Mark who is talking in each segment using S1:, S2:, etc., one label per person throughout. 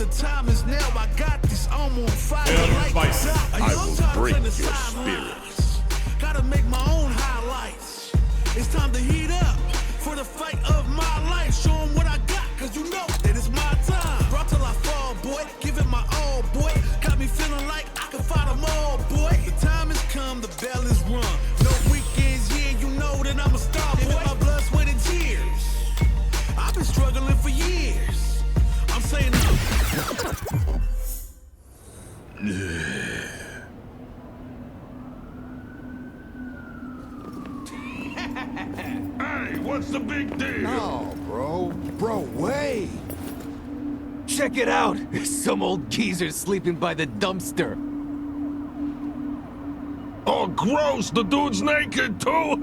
S1: the time is now. I got this, I'm on fire.
S2: I will break your spirits.
S1: Gotta make my own highlights. It's time to heat up for the fight of my life. Show 'em what I got, cause you know that it's my time. Brought till I fall, boy. Give it my all, boy. Got me feeling like I can fight them all, boy. The time has come, the bell is rung. No weekends, yeah, you know that I'm a star, boy. My blood, sweat, and tears. I've been struggling for years. I'm saying no.
S2: Hey, what's the big deal?
S3: No, bro. Bro, wait.
S4: Check it out! Some old geezer sleeping by the dumpster.
S2: Oh, gross! The dude's naked, too!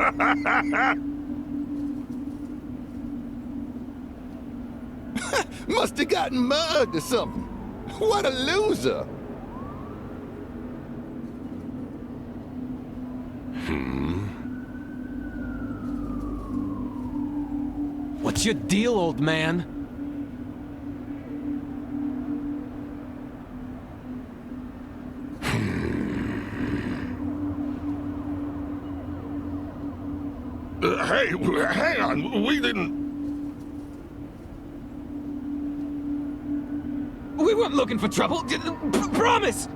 S3: Must have gotten mugged or something. What a loser.
S4: What's your deal, old man?
S2: Hey, hang on, we didn't...
S4: We weren't looking for trouble. Promise!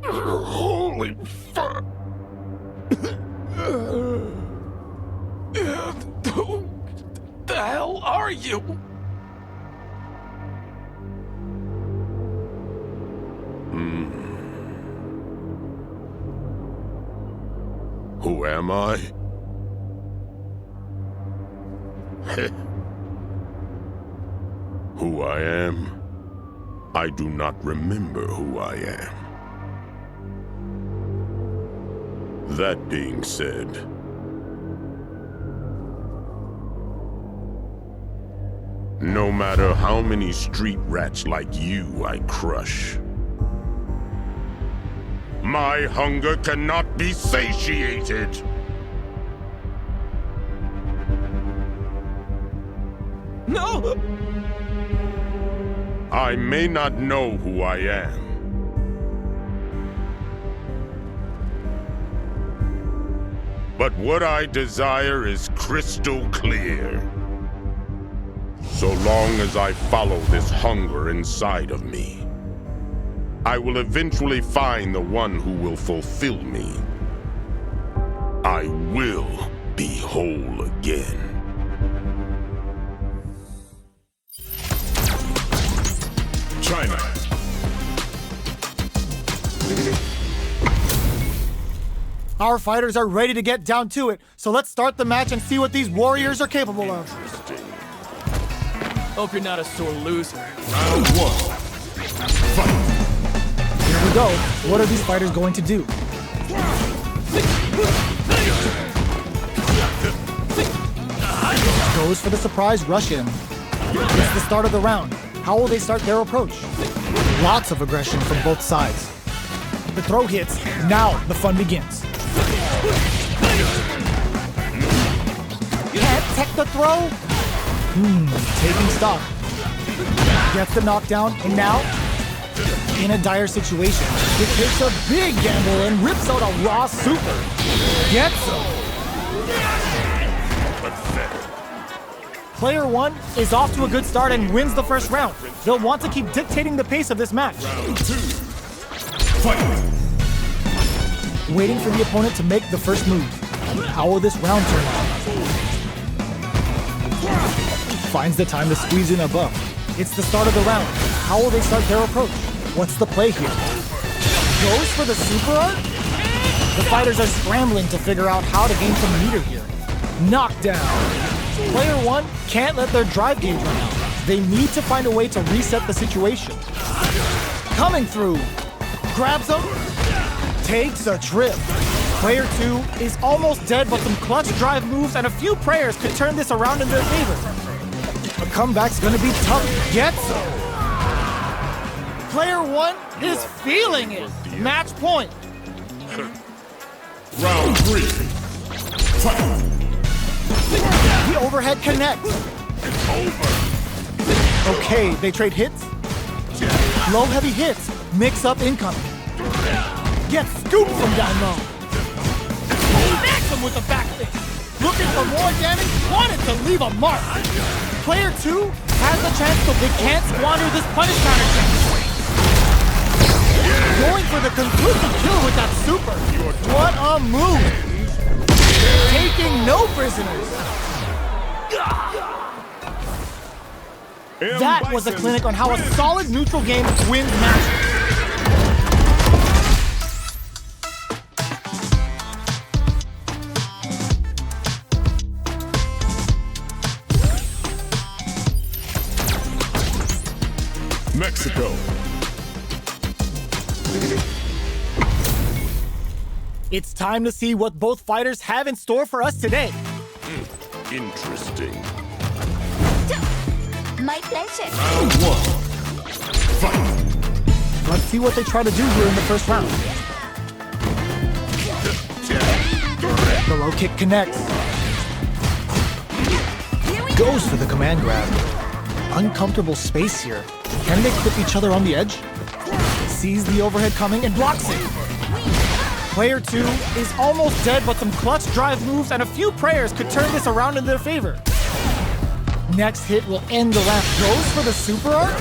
S2: Holy fuck!
S4: Who the hell are you?
S2: Who am I? Who I am? I do not remember who I am. That being said, no matter how many street rats like you I crush, my hunger cannot be satiated.
S4: No!
S2: I may not know who I am, but what I desire is crystal clear. So long as I follow this hunger inside of me, I will eventually find the one who will fulfill me. I will be whole again. China.
S5: Our fighters are ready to get down to it, so let's start the match and see what these warriors are capable of.
S4: Hope you're not a sore loser.
S2: Round one. Fight.
S5: Here we go. What are these fighters going to do? Goes for the surprise rush in. It's the start of the round. How will they start their approach? Lots of aggression from both sides. The throw hits. Now the fun begins. Can't tech the throw? Taking stock. Gets the knockdown, and now, in a dire situation, it takes a big gamble and rips out a raw super. Gets him. Player one is off to a good start and wins the first round. They'll want to keep dictating the pace of this match.
S2: Round two. Fight.
S5: Waiting for the opponent to make the first move. How will this round turn out? Finds the time to squeeze in a buff. It's the start of the round. How will they start their approach? What's the play here? Goes for the super art? The fighters are scrambling to figure out how to gain some meter here. Knockdown. Player one can't let their drive gauge run out. They need to find a way to reset the situation. Coming through. Grabs him. Takes a trip. Player two is almost dead, but some clutch drive moves and a few prayers could turn this around in their favor. A comeback's gonna be tough. Gets him. Player 1 is feeling it. Match point.
S2: Round 3. Fight.
S5: The overhead connects. Okay, they trade hits. Low heavy hits. Mix up incoming. Gets scooped from down low. Smacks him with a backflip. Looking for more damage. Wanted to leave a mark. Player 2 has the chance, but they can't squander this punish counter chance. Going for the conclusive kill with that super. What a move. Taking no prisoners. That was a clinic on how a solid neutral game wins matches.
S2: Mexico.
S5: It's time to see what both fighters have in store for us today.
S2: Interesting.
S6: My pleasure.
S2: Round 1. Fight.
S5: Let's see what they try to do here in the first round. The low kick connects. Goes for the command grab. Uncomfortable space here. Can they clip each other on the edge? Sees the overhead coming and blocks it. Player 2 is almost dead, but some clutch drive moves and a few prayers could turn this around in their favor. Next hit will end the round. Goes for the super art.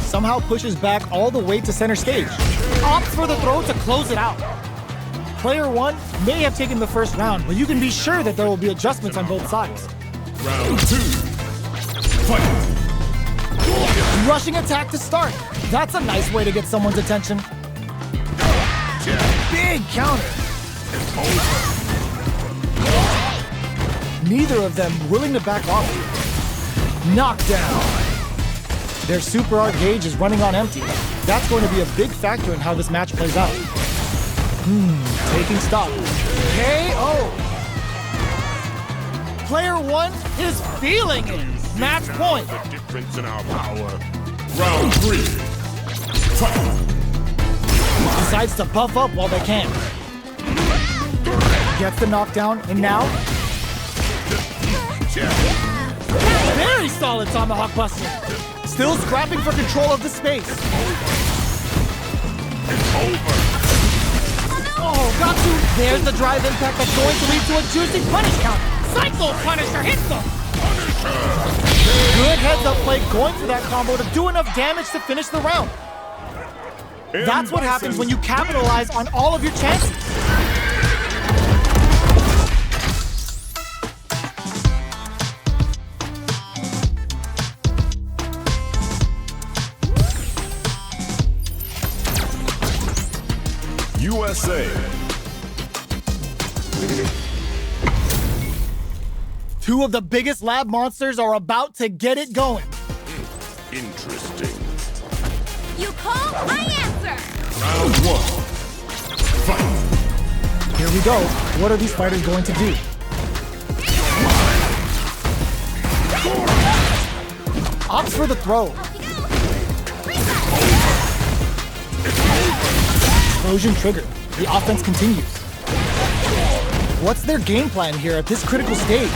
S5: Somehow pushes back all the way to center stage. Opts for the throw to close it out. Player 1 may have taken the first round, but you can be sure that there will be adjustments on both sides.
S2: Round 2. Fight.
S5: Rushing attack to start. That's a nice way to get someone's attention. Big counter. Neither of them willing to back off here. Knockdown. Their super art gauge is running on empty. That's going to be a big factor in how this match plays out. Taking stock. KO. Player 1 is feeling it. Match point.
S2: The difference in our power. Round 3. Fight.
S5: Decides to buff up while they can. Gets the knockdown, and now... Very solid tomahawk buster. Still scrapping for control of the space. Oh, got to. There's the drive impact that's going to lead to a juicy punish count. Psycho Punisher hits them. Good heads-up play going for that combo to do enough damage to finish the round. That's what happens when you capitalize on all of your chances.
S2: USA.
S5: Two of the biggest lab monsters are about to get it going.
S2: Interesting.
S6: You call, I answer.
S2: Round 1. Fight.
S5: Here we go. What are these fighters going to do? Opts for the throw. Explosion triggered. The offense continues. What's their game plan here at this critical stage?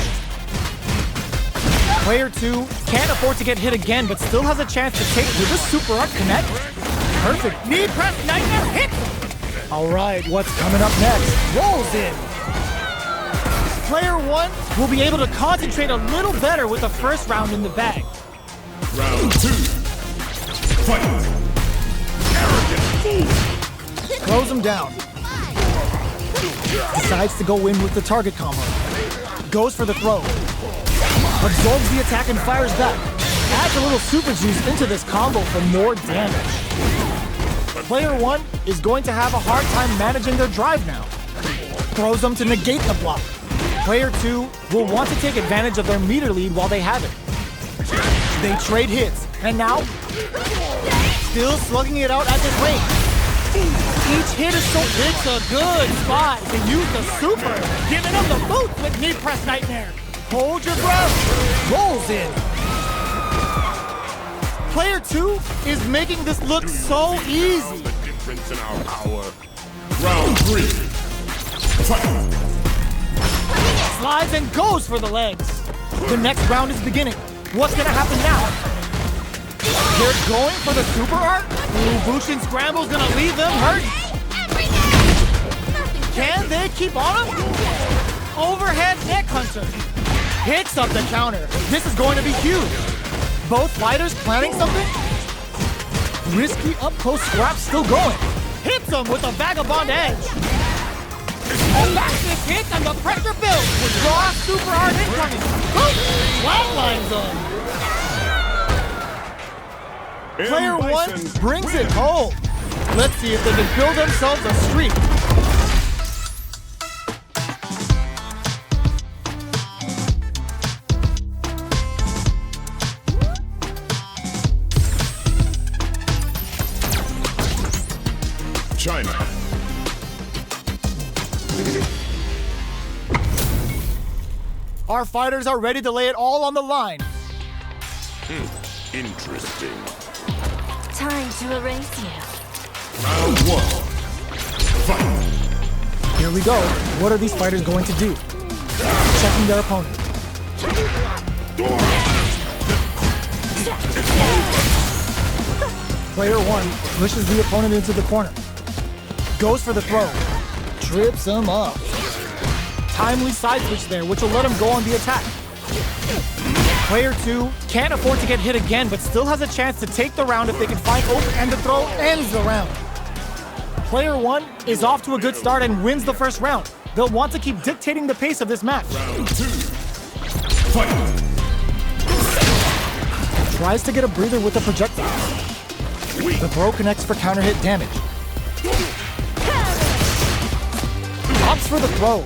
S5: Player 2 can't afford to get hit again, but still has a chance to take with a super art connect. Perfect. Knee press nightmare hit. All right, what's coming up next? Rolls in. Player 1 will be able to concentrate a little better with the first round in the bag.
S2: Round 2. Fight. Arrogant fool.
S5: Close him down. Decides to go in with the target combo. Goes for the throw. Absorbs the attack and fires back. Adds a little super juice into this combo for more damage. Player 1 is going to have a hard time managing their drive now. Throws them to negate the block. Player 2 will want to take advantage of their meter lead while they have it. They trade hits, and now, still slugging it out at this range. Each hit is so... It's a good spot to use the super. Giving them the boot with knee press nightmare. Hold your breath. Rolls in. Player 2 is making this look so easy.
S2: The difference in our power.
S1: Round 3. Fight.
S5: Slides and goes for the legs. The next round is beginning. What's gonna happen now? They're going for the super art? Bushin Scramble's gonna leave them hurt? Can they keep on him? Overhead neck hunter. Picks up the counter. This is going to be huge. Both fighters planning something? Risky up-close scrap still going. Hits him with a vagabond edge. Elastic hit and the pressure builds. Raw super art incoming. Flatlines him. Player 1 brings it home. Let's see if they can build themselves a streak.
S1: China.
S5: Our fighters are ready to lay it all on the line.
S2: Interesting.
S6: Time to erase you.
S1: Round 1. Fight.
S5: Here we go. What are these fighters going to do? Checking their opponent. Player 1 pushes the opponent into the corner. Goes for the throw. Trips him up. Timely side switch there, which will let him go on the attack. Player 2 can't afford to get hit again, but still has a chance to take the round if they can find open, and the throw ends the round. Player 1 is off to a good start and wins the first round. They'll want to keep dictating the pace of this match.
S1: Round 2. Fight.
S5: Tries to get a breather with the projectile. The throw connects for counter hit damage. Opts for the throw.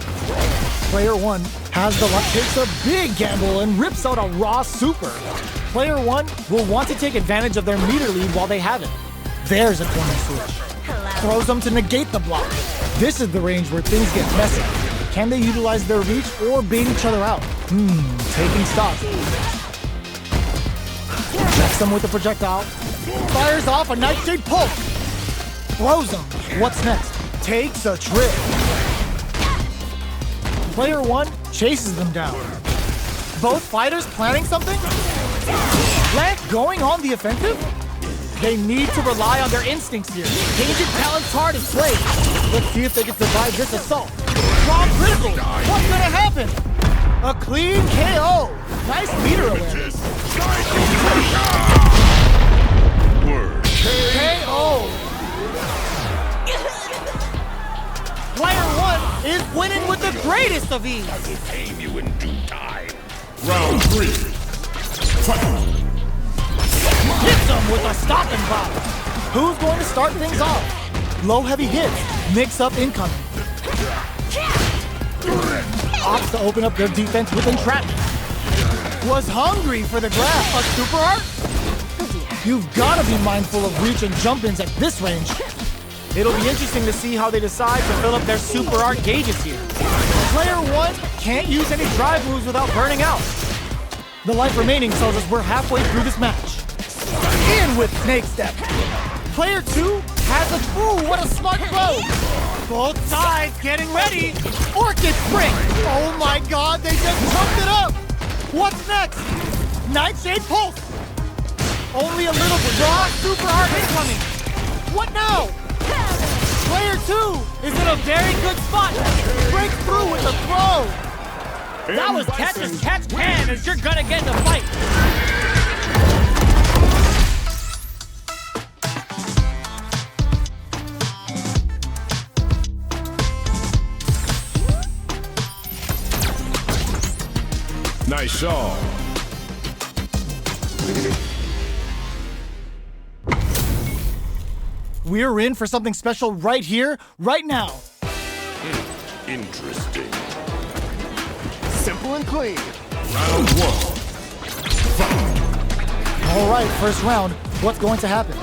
S5: Player 1 has the luck, takes a big gamble and rips out a raw super. Player 1 will want to take advantage of their meter lead while they have it. There's a corner switch. Throws them to negate the block. This is the range where things get messy. Can they utilize their reach or bait each other out? Taking stock. Checks them with the projectile. Fires off a Nightshade Pulse. Throws them. What's next? Takes a trip. Player 1 chases them down. Both fighters planning something? Blank going on the offensive? They need to rely on their instincts here. Tainted Talon's card is played. Let's see if they can survive this assault. Strong critical. What's gonna happen? A clean KO. Nice meter awareness.
S2: Word.
S5: KO. Player 1 is winning with the greatest of ease.
S2: I will tame you in due time.
S1: Round 3. Fight.
S5: Hits him with a stopping block. Who's going to start things off? Low heavy hits. Mix up incoming. Opts to open up their defense with entrapment. Was hungry for the grab. A super art? You've got to be mindful of reach and jump-ins at this range. It'll be interesting to see how they decide to fill up their super art gauges here. Player 1 can't use any drive moves without burning out. The life remaining tells us we're halfway through this match. In with Snake Step. Player 2 has a... Ooh, what a smart throw! Both sides getting ready. Orchid Spring! Oh my god, they just jumped it up! What's next? Nightshade Pulse! Only a little raw super art incoming! What now? Player 2 is in a very good spot! Breaks through with a throw! That was catch as catch can as you're gonna get in a fight!
S1: Nice shot.
S5: We're in for something special right here, right now.
S2: Interesting.
S3: Simple and clean.
S1: Round 1. Fight.
S5: All right, first round. What's going to happen?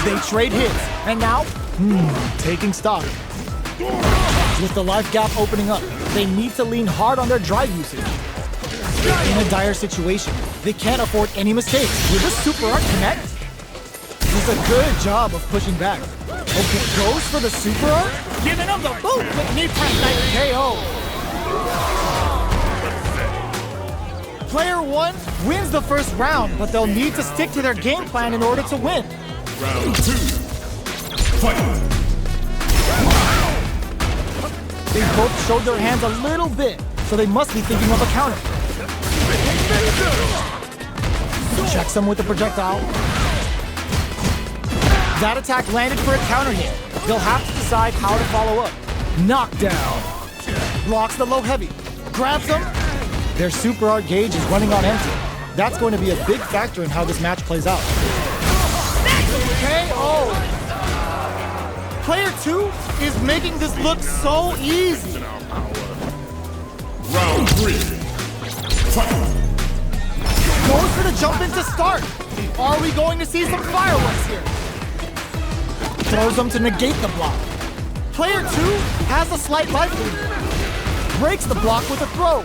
S5: They trade hits, and now, taking stock. With the life gap opening up, They need to lean hard on their drive usage. In a dire situation, they can't afford any mistakes. Will this super art connect? Does a good job of pushing back. Okay, goes for the super art, giving him the boot with knee press knife KO. Player 1 wins the first round, but they'll need to stick to their game plan in order to win.
S1: Round 2. Fight.
S5: They both showed their hands a little bit, so they must be thinking of a counter. Checks them with the projectile. That attack landed for a counter hit. They'll have to decide how to follow up. Knockdown. Blocks the low heavy. Grabs them. Their super art gauge is running on empty. That's going to be a big factor in how this match plays out. KO! Player 2 is making this look so easy.
S1: Round 3. Fight.
S5: Goes for the jump in to start. Are we going to see some fireworks here? Throws them to negate the block. Player 2 has a slight life lead. Breaks the block with a throw.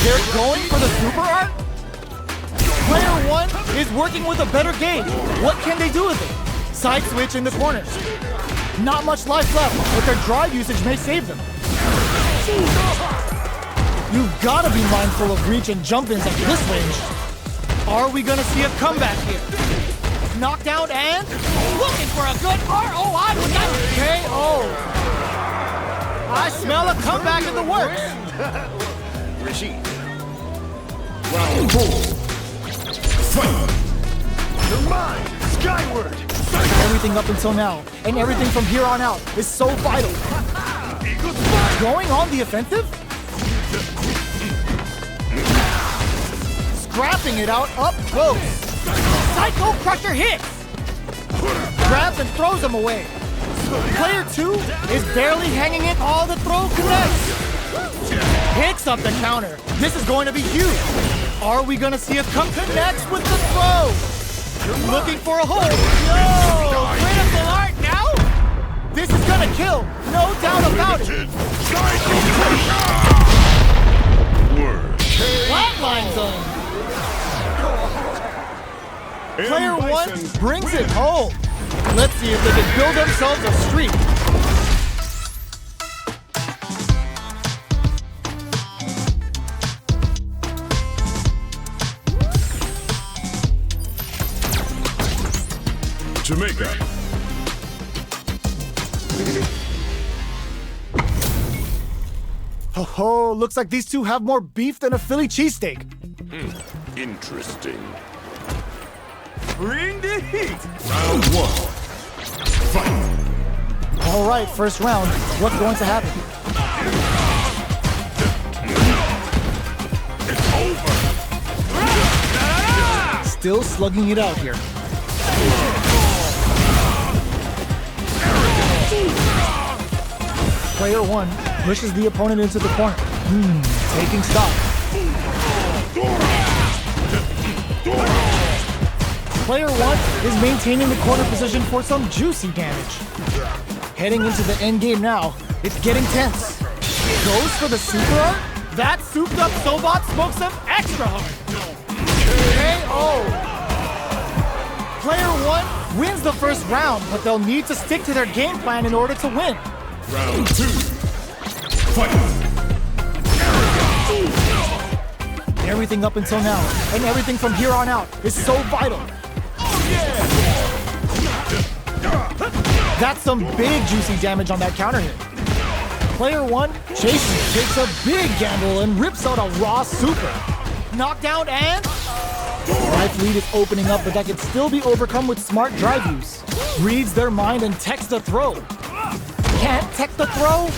S5: They're going for the super art? Player 1 is working with a better gauge. What can they do with it? Side switch in the corners. Not much life left, but their drive usage may save them. You've got to be mindful of reach and jump-ins at this range. Are we going to see a comeback here? Knockdown and looking for a good ROI with that KO. I smell a comeback in the works.
S1: Regime. Round 4. Fight. Your mind skyward.
S5: Everything up until now, and everything from here on out, is so vital. Going on the offensive? Scrapping it out up close. Psycho Crusher hits! Grabs and throws him away. Player 2 is barely hanging in. All the throw connects. Picks up the counter. This is going to be huge. Are we going to see a connects with the throw? Looking for a hold. Yo! Critical art now? This is going to kill. No doubt about it. Flatline zone. Player 1 brings it home. Let's see if they can build themselves a streak.
S1: Jamaica.
S5: Oh, looks like these two have more beef than a Philly cheesesteak.
S2: Interesting.
S1: Bring the heat. Round 1. Fight.
S5: All right, first round. What's going to happen?
S1: It's over.
S5: Still slugging it out here. Player 1 pushes the opponent into the corner. Taking stock. Player 1 is maintaining the corner position for some juicy damage. Heading into the end game now, it's getting tense. Goes for the super art? That souped up Sobot smokes him extra hard. KO! Player 1 wins the first round, but they'll need to stick to their game plan in order to win.
S1: Round 2. Fight.
S5: Everything up until now, and everything from here on out, is so vital. That's some big juicy damage on that counter hit. Player 1 chases, takes a big gamble, and rips out a raw super. Knockdown and... Life lead is opening up, but that can still be overcome with smart drive use. Reads their mind and techs the throw. Can't tech the throw?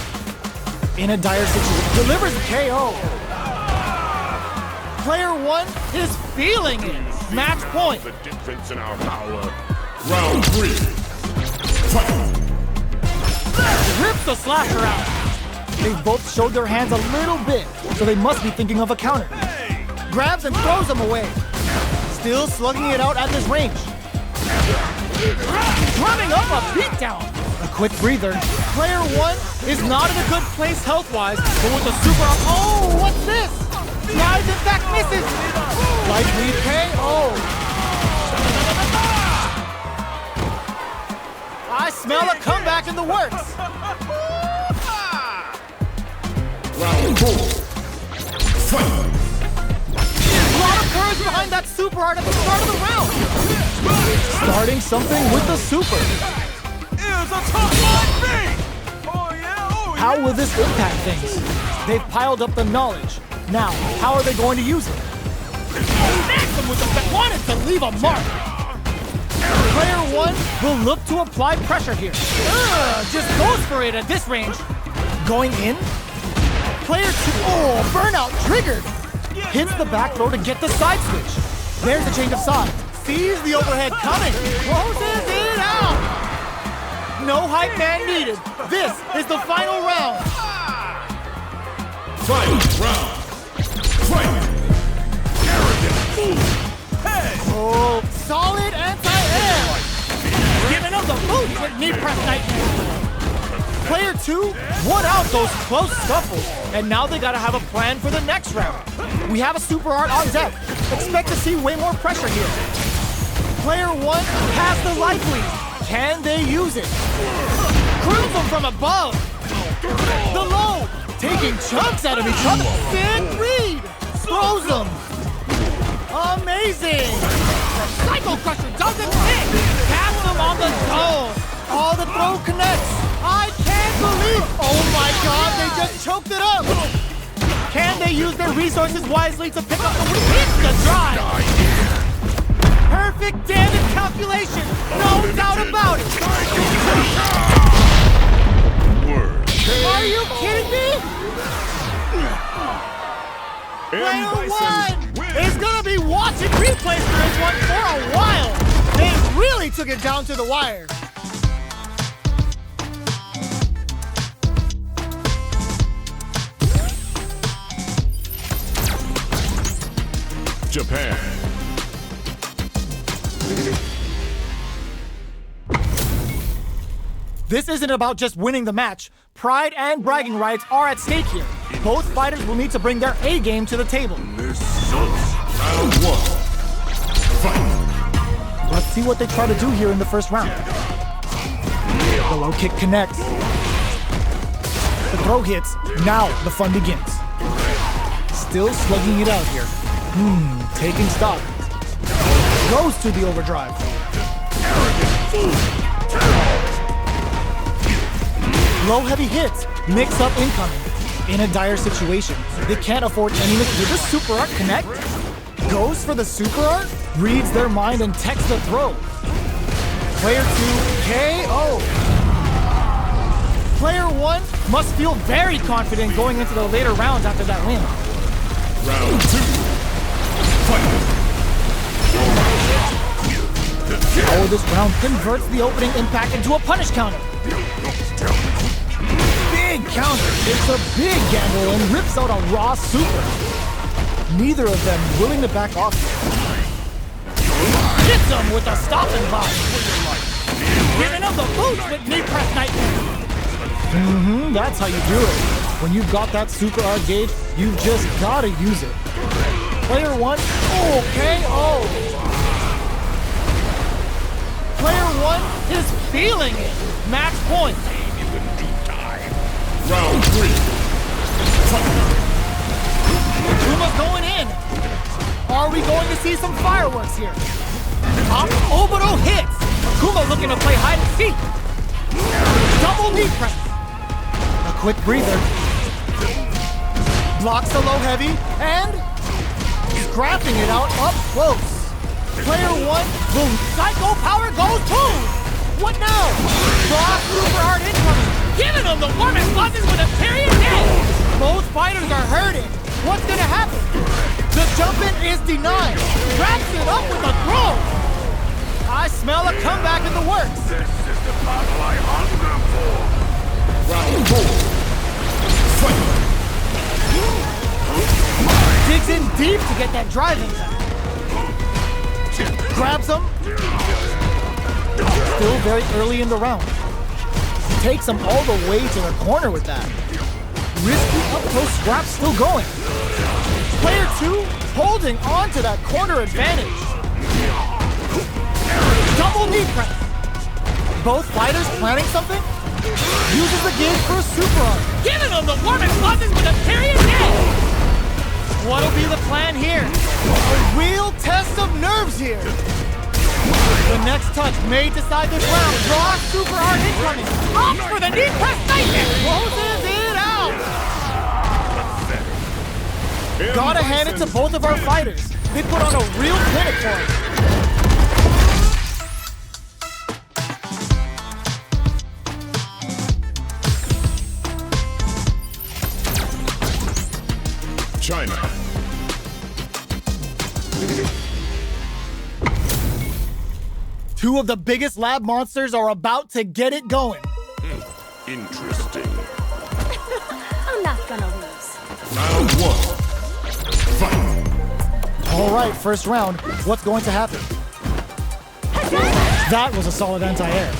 S5: In a dire situation, delivers a KO. Player 1 is feeling it. Match point.
S2: The difference in our power.
S1: Round 3. Fight.
S5: Rips the slasher out. They've both showed their hands a little bit, so they must be thinking of a counter. Grabs and throws them away. Still slugging it out at this range. Drumming up a beatdown. A quick breather. Player 1 is not in a good place health-wise, but with the super... Oh, what's this? Rise in fact misses! Light lead KO! I smell a comeback in the works!
S3: Round 4. Fight!
S5: A lot of courage behind that super art at the start of the round! Starting something with the super.
S1: Is a top line thing! Oh yeah,
S5: How will this impact things? They've piled up the knowledge. Now, how are they going to use it? Smack them with the wanted to leave a mark! Player 1 will look to apply pressure here. Just goes for it at this range. Going in? Player 2, oh, burnout triggered! Hits the back throw to get the side switch. There's a change of sides. Sees the overhead coming. Closes it out! No hype man needed. This is the final round.
S3: Fight! Round! Fight!
S5: Oh, solid anti-air! Giving up the boot with knee press nightmare. Player 2 won out those close scuffles, and now they gotta have a plan for the next round. We have a super art on deck. Expect to see way more pressure here. Player 1 has the life lead. Can they use it? Cruise them from above. The low, taking chunks out of each other. Big read, throws them. Amazing! Psycho Crusher doesn't hit! Pass them on the dome! Oh, the throw connects! I can't believe! Oh my god, they just choked it up! Can they use their resources wisely to pick up the win? It's the drive! Perfect damage calculation! No doubt about it! Are you kidding me? Player 1 is gonna be watching replays for this one for a while. They really took it down to the wire.
S2: Japan.
S5: This isn't about just winning the match. Pride and bragging rights are at stake here. Both fighters will need to bring their A game to the table.
S3: Round 1. Fight!
S5: Let's see what they try to do here in the first round. The low kick connects. The throw hits. Now the fun begins. Still slugging it out here. Taking stock. Goes to the overdrive. Low heavy hits. Mix up incoming. In a dire situation. They can't afford any miss. Did the super art connect? Goes for the super art? Reads their mind and techs the throw. Player 2 KO. Player 1 must feel very confident going into the later rounds after that win.
S3: Round 2. Fight!
S5: Oh, this round converts the opening impact into a punish counter. Big counter. It's a big gamble and rips out a raw super. Neither of them willing to back off. Hits him with a stopping block. Giving up the boots with knee press nightmare. That's how you do it. When you've got that super art gauge, you've just gotta use it. Player 1, KO. Player 1 is feeling it. Max point.
S3: Round 3.
S5: Kuma's going in. Are we going to see some fireworks here? Up Obito hits. Kuma looking to play hide and seek. Double knee press. A quick breather. Blocks the low heavy and scrapping it out up close. Player 1, boom. Psycho power goes boom. What now? Cross super hard incoming. Giving him the warmest buzzes with a period hit. Both fighters are hurting. What's gonna happen? The jump in is denied. Wraps it up with a throw. I smell a comeback in the works.
S2: This is the battle I hunger for.
S3: Round 4. Fight!
S5: Digs in deep to get that drive in. Grabs him. Still very early in the round. Takes him all the way to the corner with that. Risky up-close scrap still going. Player 2 holding on to that corner advantage. Double knee press. Both fighters planning something? Uses the gauge for a super arm. Giving them the warming pauses with a period hit. What'll be the plan here? A real test of nerves here. The next touch may decide this round. Draw super hard incoming. Opts for the knee press nightmare. Closes it out. Gotta hand it to both of our fighters. They put on a real clinic for us.
S2: China.
S5: Two of the biggest lab monsters are about to get it going.
S2: Interesting.
S6: I'm not gonna lose.
S2: Round 1. Fight.
S5: All right, first round. What's going to happen? That was a solid anti-air.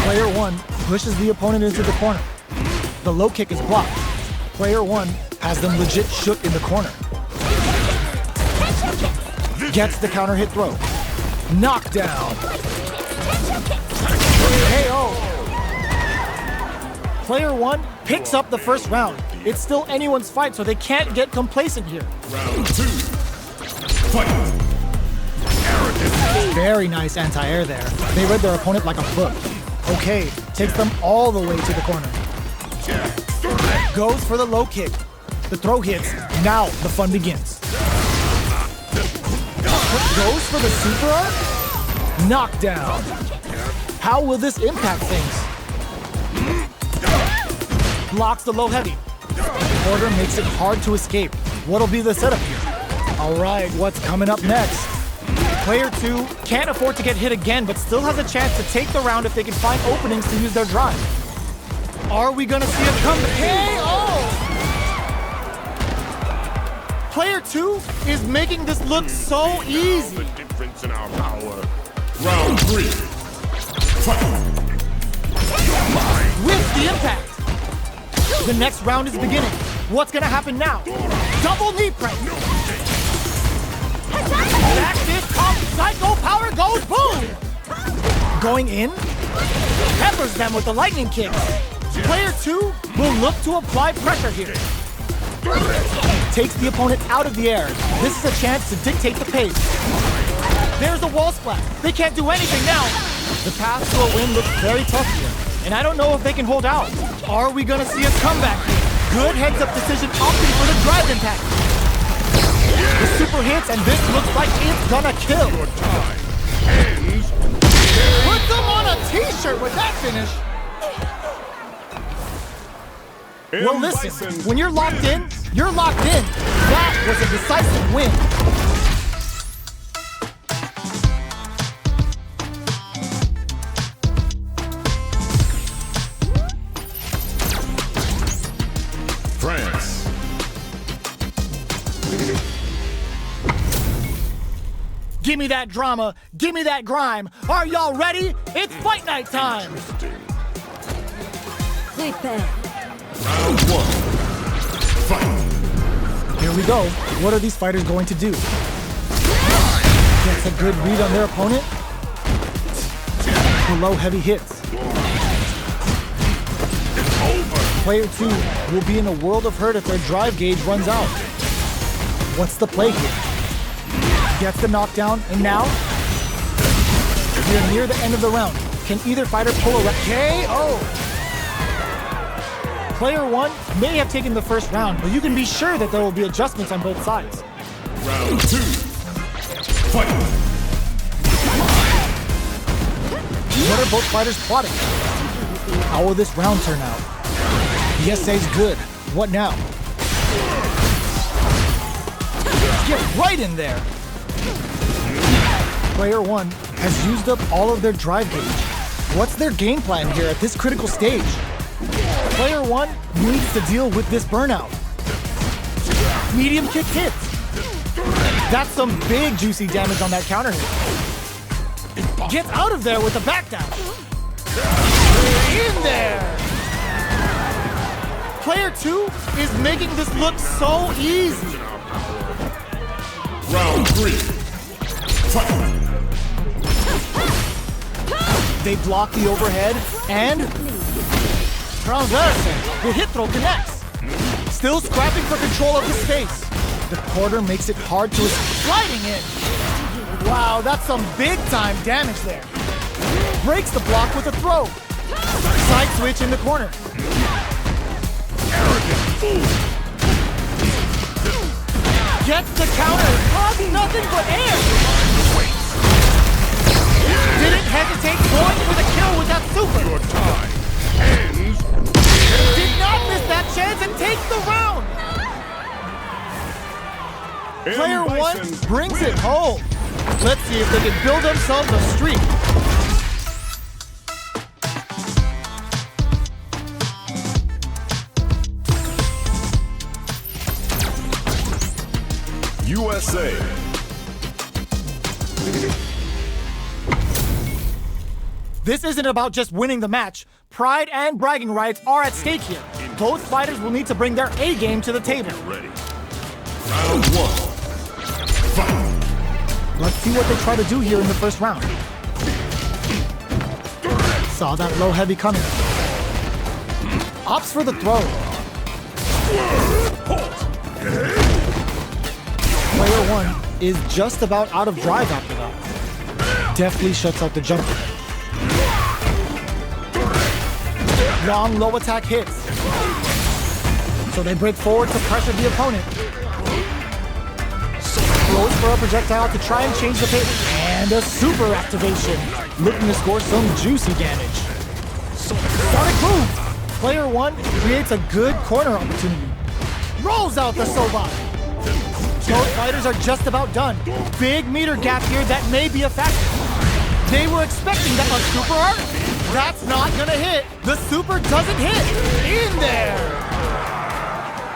S5: Player 1 pushes the opponent into the corner. The low kick is blocked. Player 1 has them legit shook in the corner. Gets the counter hit throw. Knockdown. KO. Player 1 picks up the first round. It's still anyone's fight, so they can't get complacent here.
S2: Round 2. Fight.
S5: Very nice anti-air there. They read their opponent like a book. Okay, takes them all the way to the corner. Goes for the low kick. The throw hits. Now the fun begins. Goes for the super arm? Knockdown. How will this impact things? Blocks the low heavy. Order makes it hard to escape. What'll be the setup here? All right, what's coming up next? Player 2 can't afford to get hit again, but still has a chance to take the round if they can find openings to use their drive. Are we gonna see a comeback? KO! Player 2 is making this look so easy.
S2: The difference in our power. Round 3. Fight.
S5: With the impact. The next round is beginning. What's gonna happen now? Double knee press. Back this top psycho power goes boom! Going in? Peppers them with the lightning kick. Player 2 will look to apply pressure here. Takes the opponent out of the air. This is a chance to dictate the pace. There's the wall splat. They can't do anything now. The path to a win looks very tough here, and I don't know if they can hold out. Are we gonna see a comeback here? Good heads-up decision opting for the drive impact. The super hits, and this looks like it's gonna kill. Put them on a t-shirt with that finish. Well, listen, when you're locked in, you're locked in. That was a decisive win.
S2: France.
S5: Give me that drama. Give me that grime. Are y'all ready? It's fight night time.
S6: Prepare.
S2: Round 1. Fight.
S5: Here we go. What are these fighters going to do? Gets a good read on their opponent. Below heavy hits. Player 2 will be in a world of hurt if their drive gauge runs out. What's the play here? Gets the knockdown, and now we're near the end of the round. Can either fighter pull a KO? Player 1 may have taken the first round, but you can be sure that there will be adjustments on both sides.
S2: Round 2. Fight.
S5: What are both fighters plotting? How will this round turn out? The essay's good. What now? Get right in there! Player 1 has used up all of their drive gauge. What's their game plan here at this critical stage? Player 1 needs to deal with this burnout. Medium kick hits. That's some big juicy damage on that counter hit. Gets out of there with the back down. In there! Player 2 is making this look so easy.
S2: Round 3. Fight!
S5: They block the overhead, and transverse. The hit throw connects. Still scrapping for control of the space. The quarter makes it hard to sliding in. Wow, that's some big-time damage there. Breaks the block with a throw. Side switch in the corner. Gets the counter. Nothing but air. Didn't hesitate, going for the kill with that super.
S2: Your time ends.
S5: Did not miss that chance and takes the round. Player 1 brings it home. Let's see if they can build themselves a streak.
S3: USA.
S5: This isn't about just winning the match. Pride and bragging rights are at stake here. Both fighters will need to bring their A game to the table.
S2: Ready. Round 1. Fight!
S5: Let's see what they try to do here in the first round. Saw that low heavy coming. Opts for the throw. Player 1 is just about out of drive after that. Deftly shuts out the jumper. Long low attack hits. So they break forward to pressure the opponent. Throws for a projectile to try and change the pace. And a super activation. Looking to score some juicy damage. Sonic boom! Player 1 creates a good corner opportunity. Rolls out the Soba. Both fighters are just about done. Big meter gap here that may be a factor. They were expecting that on super art. That's not gonna hit. The super doesn't hit. In there!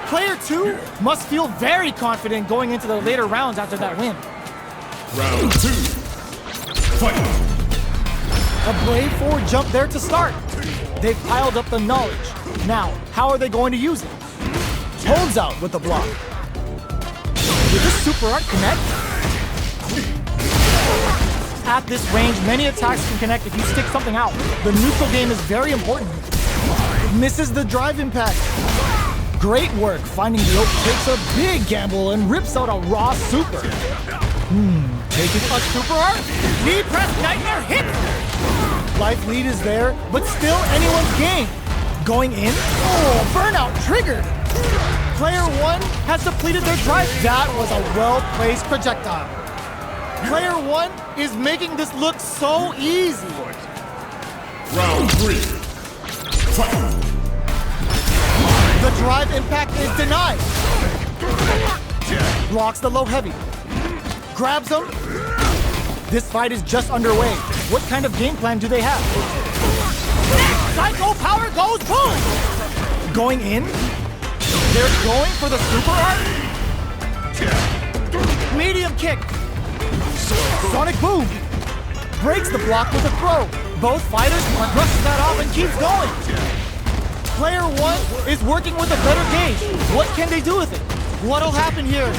S5: Player 2 must feel very confident going into the later rounds after that win.
S2: Round 2. Fight!
S5: A brave forward jump there to start. They've piled up the knowledge. Now, how are they going to use it? Tones out with the block. Did this super art connect? At this range, many attacks can connect if you stick something out. The neutral game is very important. It misses the drive impact. Great work finding the oak, takes a big gamble and rips out a raw super. Taking a super art. Knee press nightmare hits. Life lead is there, but still anyone's game. Going in. Oh, burnout triggered. Player 1 has depleted their drive. That was a well-placed projectile. Player 1 is making this look so easy.
S2: Round 3. Fight!
S5: The drive impact is denied. Blocks the low heavy. Grabs him. This fight is just underway. What kind of game plan do they have? Psycho power goes boom! Going in. They're going for the super art. Medium kick. Sonic boom. Breaks the block with a throw. Both fighters brushes that off and keeps going. Player 1 is working with a better gauge. What can they do with it? What'll happen here?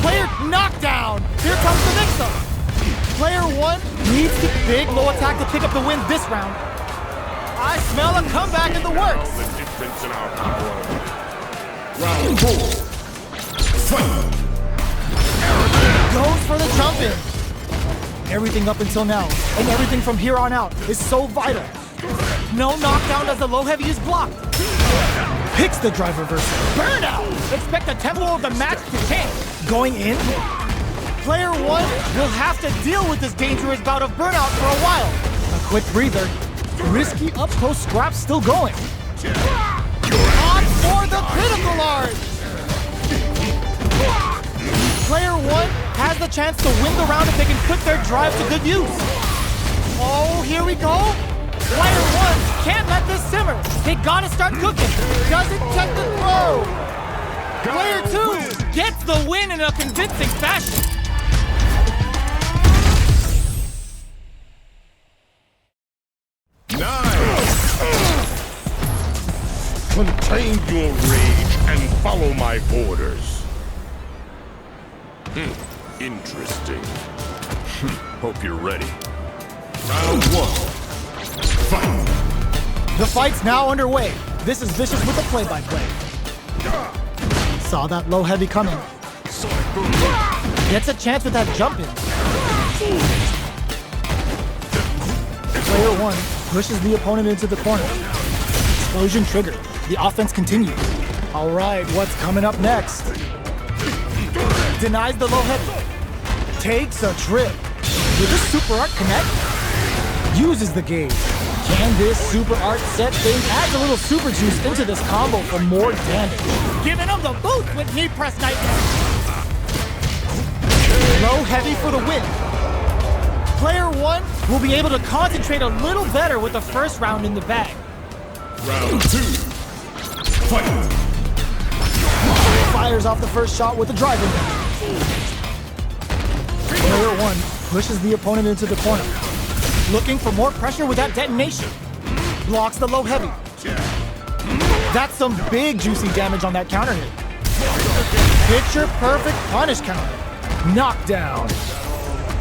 S5: Player knockdown. Here comes the mix-up. Player 1 needs the big low attack to pick up the win this round. I smell a comeback in the works.
S2: The difference in our power. Round 4. Fight!
S5: Goes for the jump in. Everything up until now, and everything from here on out, is so vital. No knockdown as the low heavy is blocked. Picks the drive reversal. Burnout! Expect the tempo of the match to change. Going in. Player 1 will have to deal with this dangerous bout of burnout for a while. A quick breather. Risky up close scrap still going. On for the critical art! Player 1 has the chance to win the round if they can put their drive to good use. Oh, here we go. Player 1 can't let this simmer. They gotta start cooking. Doesn't check the throw. Player 2 gets the win in a convincing fashion.
S2: Contain your rage and follow my orders. Interesting.
S7: Hope you're ready. Round 1. Fight!
S5: The fight's now underway. This is Vicious with the play-by-play. Saw that low heavy coming. Gets a chance with that jump in. Player 1 pushes the opponent into the corner. Explosion triggered. The offense continues. All right, what's coming up next? Denies the low heavy. Takes a trip. Will this super art connect? Uses the gauge. Can this super art set things? Adds a little super juice into this combo for more damage. Giving him the boot with knee press nightmare. Low heavy for the win. Player 1 will be able to concentrate a little better with the first round in the bag.
S7: Round 2. Fight!
S5: Fires off the first shot with a driving down. Player 1 pushes the opponent into the corner. Looking for more pressure with that detonation. Blocks the low heavy. That's some big juicy damage on that counter hit. Picture perfect punish counter. Knockdown.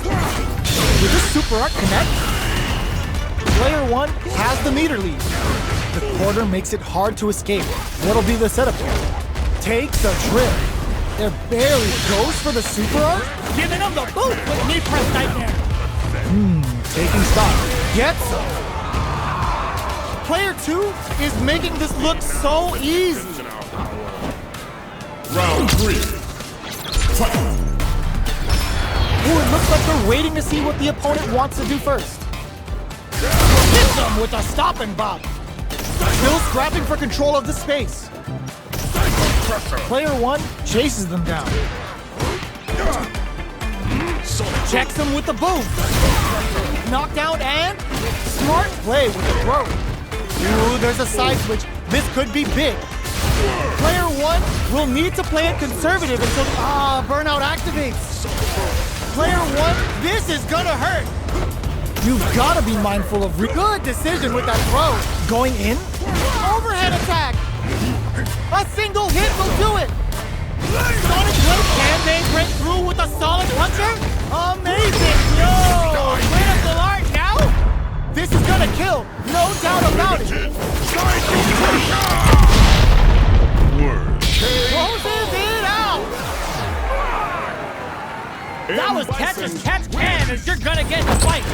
S5: Will this super art connect? Player 1 has the meter lead. The quarter makes it hard to escape. What'll be the setup here? Takes a trip. There barely goes for the super art. Giving him the boot with knee press nightmare. Taking stock. Gets him. Player 2 is making this look so easy.
S7: Round 3. Fight!
S5: Ooh, it looks like they're waiting to see what the opponent wants to do first. Hits them with a stop and bop. Still scrapping for control of the space. Player 1 chases them down. Checks them with the boom. Knockdown and smart play with the throw. Ooh, there's a side switch. This could be big. Player 1 will need to play it conservative until burnout activates. Player 1, this is gonna hurt. You've gotta be mindful of good decision with that throw. Going in, overhead attack. A single hit will do it. Sonic Blade, can they break through with a solid puncher? Amazing! Yo! Critical art now? This is gonna kill, no doubt about it. Closes it out! That was catch as catch can as you're gonna get in the fight.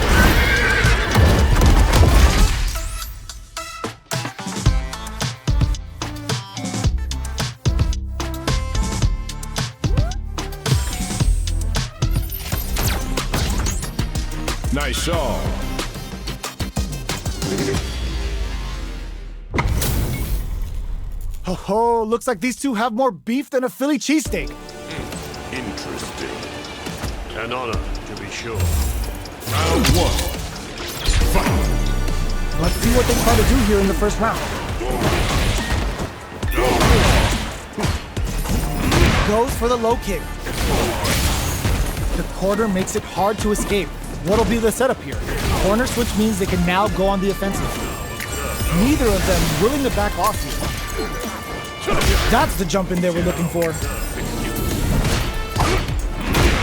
S7: Nice shot.
S5: Ho, looks like these two have more beef than a Philly cheesesteak.
S2: Interesting.
S7: An honor, to be sure. Round 1. Fight!
S5: Let's see what they try to do here in the first round. Goes for the low kick. The quarter makes it hard to escape. What'll be the setup here? Corner switch means they can now go on the offensive. Neither of them willing to back off here. That's the jump in they were looking for.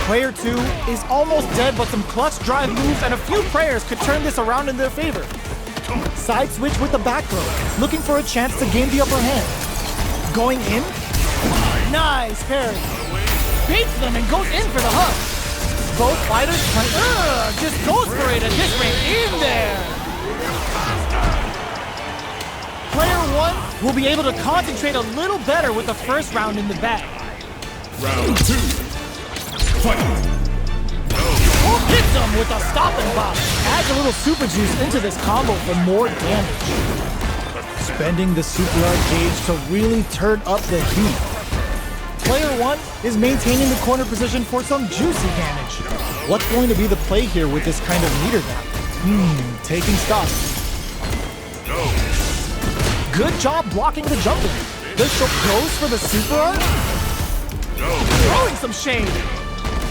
S5: Player 2 is almost dead, but some clutch drive moves and a few prayers could turn this around in their favor. Side switch with the back throw, looking for a chance to gain the upper hand. Going in. Nice parry. Beats them and goes in for the hug. Both fighters just goes for it at this rate. In there. Player 1 will be able to concentrate a little better with the first round in the bag.
S7: Round 2. Fight!
S5: Hits him with a stop and bop. Adds a little super juice into this combo for more damage. Spending the super art gauge to really turn up the heat. Player 1 is maintaining the corner position for some juicy damage. What's going to be the play here with this kind of meter gap? Taking stock. Good job blocking the jump in. The shot goes for the super art. Throwing some shade.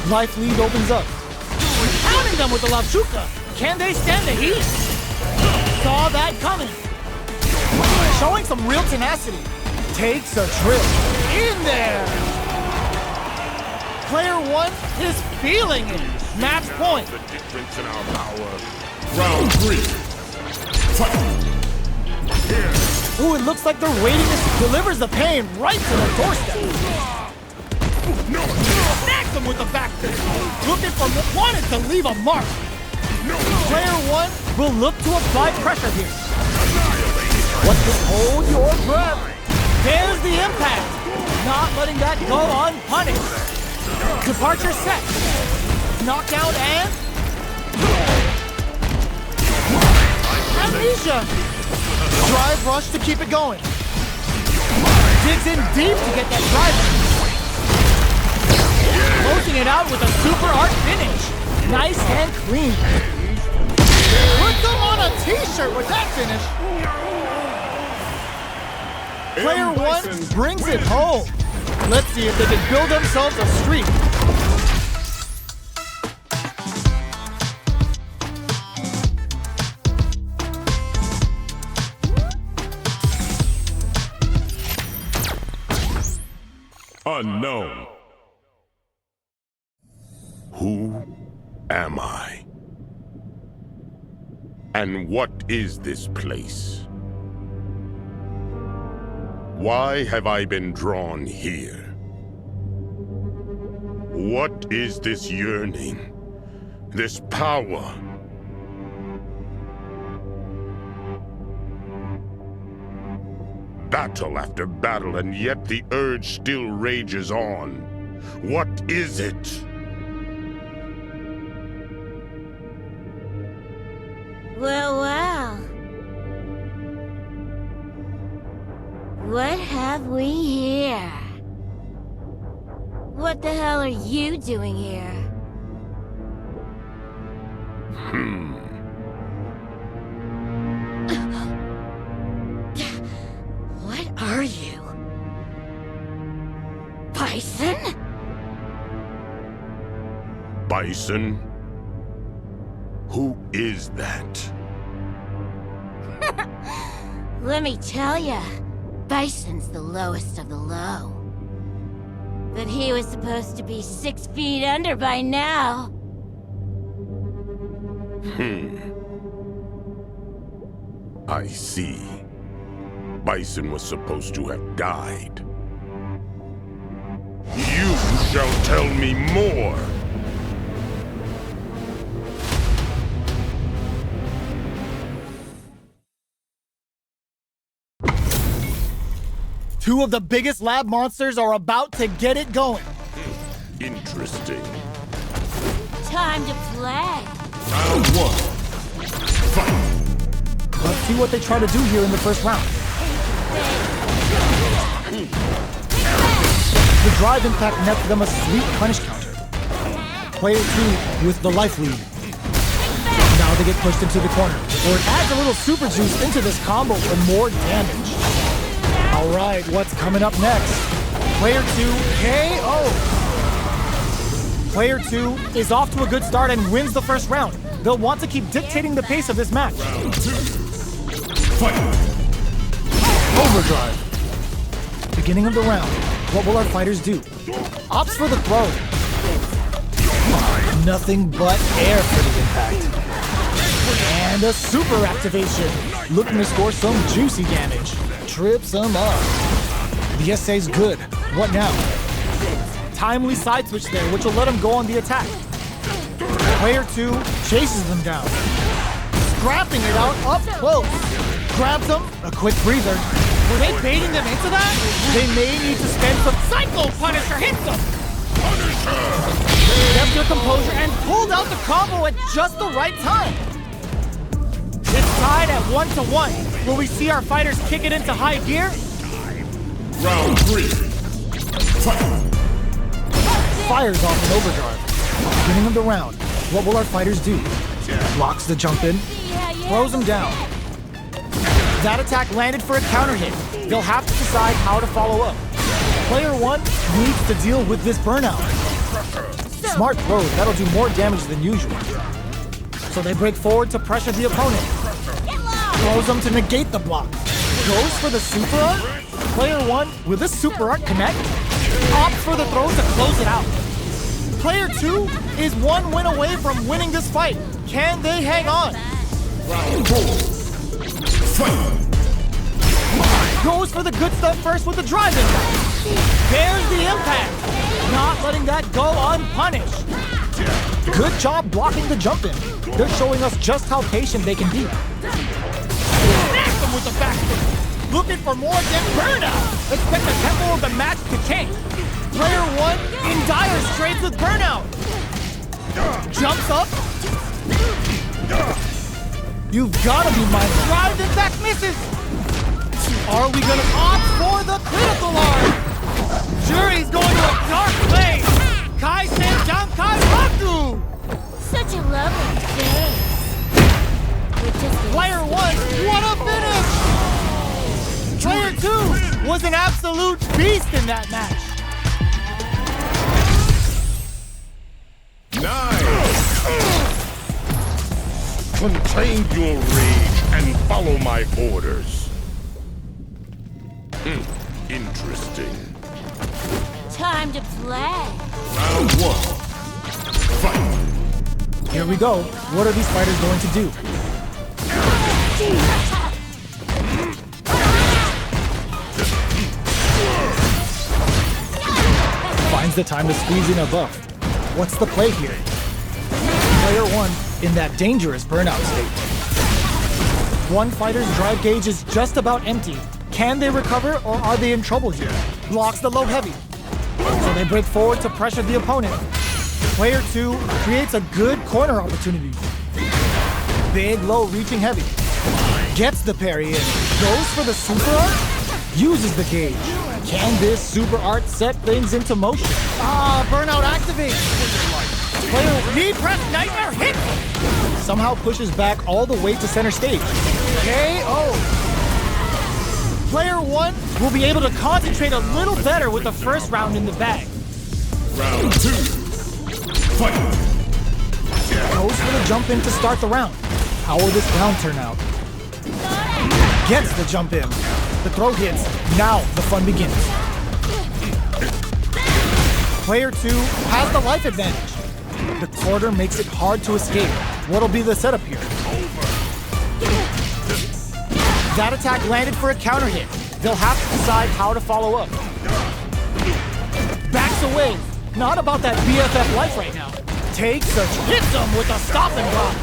S5: Life lead opens up. Pounding them with the Lavchuka. Can they stand the heat? Saw that coming. showing some real tenacity. Takes a trip. In there! Player 1 is feeling it. Match point.
S2: The difference in our power.
S7: Round 3. Fight!
S5: Ooh, it looks like the radius delivers the pain right to the doorstep. Snacks him with the back fist. Looking for wanted to leave a mark. Player 1 will look to apply pressure here. What just hold your breath? There's the impact. Not letting that go unpunished. Departure set. Knockdown and... amnesia. Drive rush to keep it going. Digs in deep to get that drive. Closing it out with a super art finish. Nice and clean. Put them on a t-shirt with that finish. Player 1 brings it home. Let's see if they can build themselves a streak.
S7: Unknown.
S2: Who am I? And what is this place? Why have I been drawn here? What is this yearning? This power? Battle after battle, and yet the urge still rages on. What is it?
S6: Well. What have we here? What the hell are you doing here? What are you? Bison?
S2: Bison? Who is that?
S6: Let me tell ya, Bison's the lowest of the low. But he was supposed to be 6 feet under by now.
S2: I see. Bison was supposed to have died. You shall tell me more!
S5: Two of the biggest lab monsters are about to get it going.
S2: Interesting.
S6: Time to play.
S7: Round 1. Fight!
S5: Let's see what they try to do here in the first round. The drive impact nets them a sweet punish counter. Player 2 with the life lead. Now they get pushed into the corner, or it adds a little super juice into this combo for more damage. Alright, what's coming up next? Player 2 KO! Player 2 is off to a good start and wins the first round. They'll want to keep dictating the pace of this match.
S7: Round 2. Fight!
S5: Overdrive. Beginning of the round. What will our fighters do? Opts for the throw. Nothing but air for the impact. And a super activation. Looking to score some juicy damage. Trips them up. The essay's good. What now? Timely side switch there, which will let him go on the attack. Player 2 chases them down. Scrapping it out up close. Grabs them. A quick breather. Were they baiting them into that? They may need to spend some Psycho Punisher hits them. Kept their composure and pulled out the combo at just the right time. It's tied at 1-1. Will we see our fighters kick it into high gear?
S7: Round 3. Fight!
S5: Fires off an overdrive. Beginning of the round. What will our fighters do? Blocks the jump in. Throws him down. That attack landed for a counter hit. They'll have to decide how to follow up. Player 1 needs to deal with this burnout. Smart throws, that'll do more damage than usual. So they break forward to pressure the opponent. Throws them to negate the block. Goes for the super art? Player 1, will this super art connect? Opts for the throw to close it out. Player 2 is one win away from winning this fight. Can they hang on?
S7: Round 4. Fight!
S5: Goes for the good stuff first with the drive impact. There's the impact. Not letting that go unpunished. Good job blocking the jump in. They're showing us just how patient they can be. Smash them with the back fist. Looking for more than burnout. Expect the tempo of the match to change. Player 1 in dire straits with burnout. Jumps up. You've gotta be my drive impact misses. Are we gonna opt for the critical art? Jury's going to a dark place. Kai Senjankai Haku!
S6: Such a lovely face.
S5: Player 1, what a finish! Player 2 was an absolute beast in that match.
S7: Nice!
S2: Contain your rage and follow my orders. Interesting.
S6: Time to play.
S7: Round 1. Fight!
S5: Here we go. What are these fighters going to do? Finds the time to squeeze in a buff. What's the play here? Player 1 in that dangerous burnout state. One fighter's drive gauge is just about empty. Can they recover or are they in trouble here? Blocks the low heavy. So they break forward to pressure the opponent. Player 2 creates a good corner opportunity. Big low reaching heavy. Gets the parry in. Goes for the super art. Uses the gauge. Can this super art set things into motion? Burnout activates. Player knee press nightmare hit. Somehow pushes back all the way to center stage. KO. Player 1 will be able to concentrate a little better with the first round in the bag.
S7: Round 2. Fight!
S5: Goes for the jump in to start the round. How will this round turn out? Gets the jump in. The throw hits. Now the fun begins. Player 2 has the life advantage. The quarter makes it hard to escape. What'll be the setup here? That attack landed for a counter hit. They'll have to decide how to follow up. Backs away. Not about that BFF life right now. Takes a hits him with a stop and drop.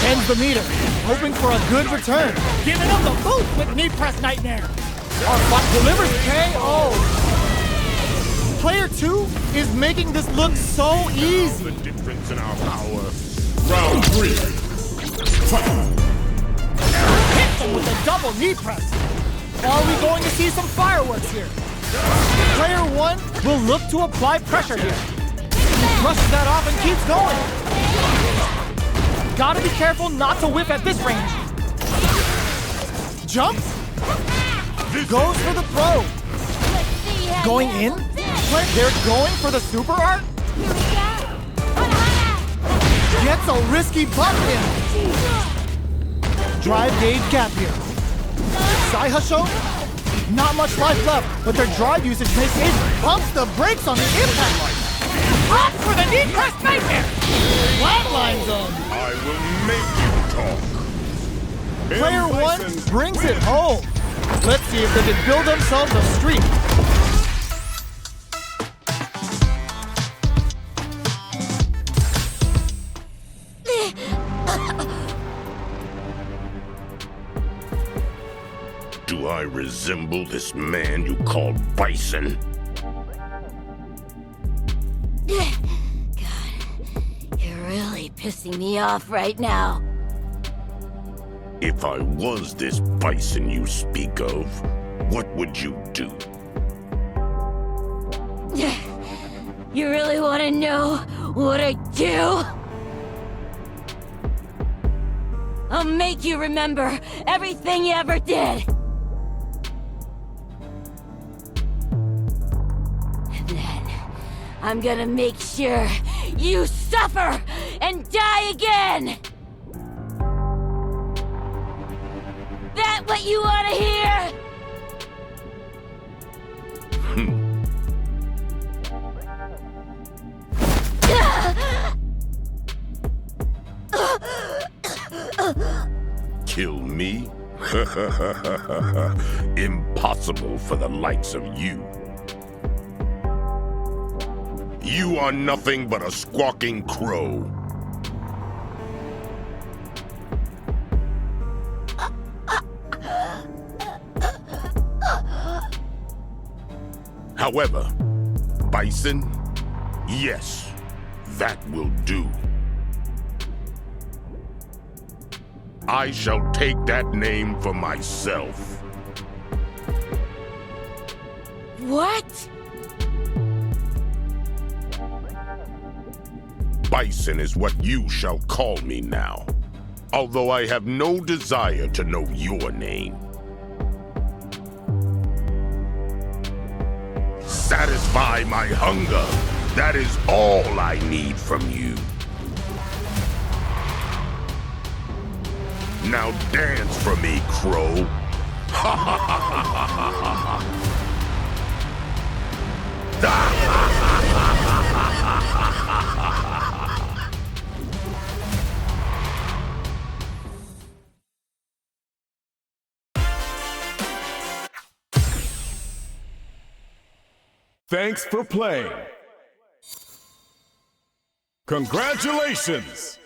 S5: Ends the meter. Hoping for a good return. Giving him the boot with knee press nightmare. Our fight delivers KO. Player 2 is making this look so easy.
S2: The difference in our power.
S7: Round 3. Fight!
S5: Hits him with a double knee press. Are we going to see some fireworks here? Player 1 will look to apply pressure here. He brushes that off and keeps going. Gotta be careful not to whiff at this range. Jumps. Goes for the throw. Going in. They're going for the super art. Gets a risky buff in. Drive gauge gap here. Saihasho? Not much life left, but their drive usage makes it bumps the brakes on the impact light. Up for the knee press nightmare! Flatline zone.
S2: I will make you talk.
S5: Player 1 brings it home. Let's see if they can build themselves a streak.
S2: Do I resemble this man you call Bison?
S6: God, you're really pissing me off right now.
S2: If I was this Bison you speak of, what would you do?
S6: You really want to know what I do? I'll make you remember everything you ever did. And then I'm gonna make sure you suffer and die again. That what you want to hear?
S2: kill me? Impossible for the likes of you. You are nothing but a squawking crow. However, Bison, yes, that will do. I shall take that name for myself.
S6: What?
S2: Bison is what you shall call me now, although I have no desire to know your name. Satisfy my hunger. That is all I need from you. Now dance for me, Crow. Ha ha ha ha ha ha ha.
S7: Thanks for playing. Congratulations!